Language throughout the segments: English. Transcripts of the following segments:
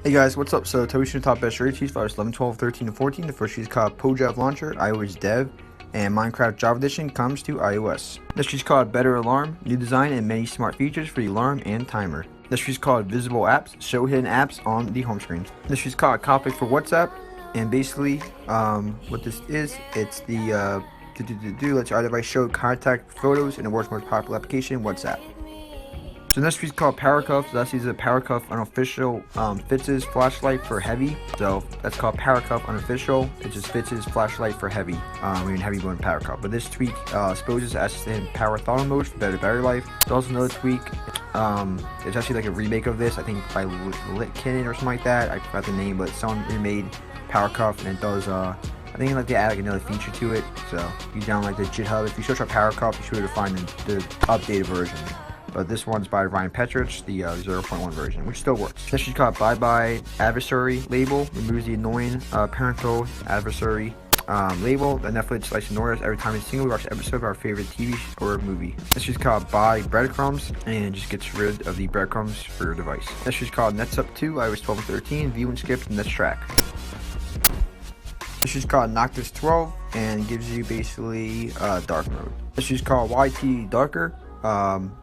Hey guys, what's up? So Toby top best rated trees for 11, 12, 13, and 14. The first tree is called PoJav Launcher, iOS Dev, and Minecraft Java Edition comes to iOS. This tree is called Better Alarm, new design and many smart features for the alarm and timer. This tree is called Visible Apps, show hidden apps on the home screen. This tree is called Copy for WhatsApp, and basically, what this is, it's the lets your device show contact photos in the world's most popular application, WhatsApp. So next tree is called Power Cuff. So that's a Power Cuff unofficial fits flashlight for heavy. So that's called Power Cuff unofficial. It just fits flashlight for heavy. Even heavy going Power Cuff. But this tweak exposes assistant power throttle mode for better battery life. There's also another tweak. It's actually like a remake of this. I think by Litkin or something like that. I forgot the name, but someone remade Power Cuff and it does. I think like they add like another feature to it. So you download like the GitHub. If you search up Power Cuff, you should be able to find the updated version. But this one's by Ryan Petrich, the 0.1 version, which still works. This is called Bye Bye Adversary label. Removes the annoying parental adversary label that Netflix likes to ignore us every time a single watch episode of our favorite TV or movie. This is called Buy Breadcrumbs and just gets rid of the breadcrumbs for your device. This is called Nets Up 2, iOS 12 and 13, view and skip the next track. This is called Noctis 12 and gives you basically dark mode. This is called YT Darker.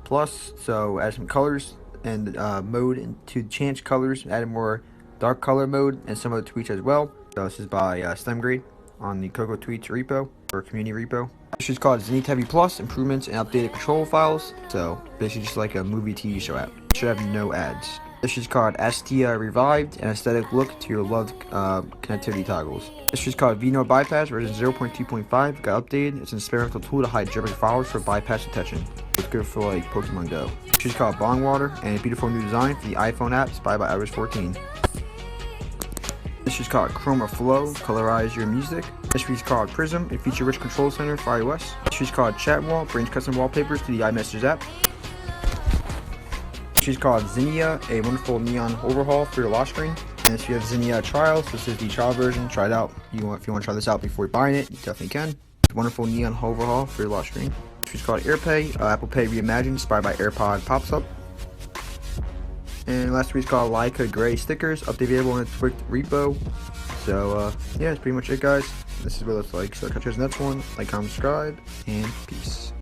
Plus, so add some colors and mode and to change colors, add more dark color mode and some other tweets as well. So this is by StemGrade on the Coco Tweets repo or community repo. This is called Zenith Heavy Plus, improvements and updated control files. So basically just like a movie TV show app. It should have no ads. This is called Astia Revived, an aesthetic look to your loved connectivity toggles. This is called vNode Bypass version 0.2.5, got updated. It's an experimental tool to hide Jailbreak files for bypass detection. It's good for like Pokemon Go. This is called Bong Water, and a beautiful new design for the iPhone app inspired by iOS 14. This is called Chroma Flow, colorize your music. This is called Prism, a feature-rich control center for iOS. This is called Chat Wall, brings custom wallpapers to the iMessages app. She's called Zinnia, a wonderful neon overhaul for your lock screen. And if you have Zinnia trials, this is the trial version. Try it out. If you want to try this out before buying it, you definitely can. Wonderful neon overhaul for your lock screen. She's called AirPay, Apple Pay Reimagined, inspired by AirPod pops up. And last week's called Leica Gray stickers, update available in the Twig repo. So yeah, that's pretty much it, guys. This is what it looks like. So catch you guys in the next one. Like, comment, subscribe, and peace.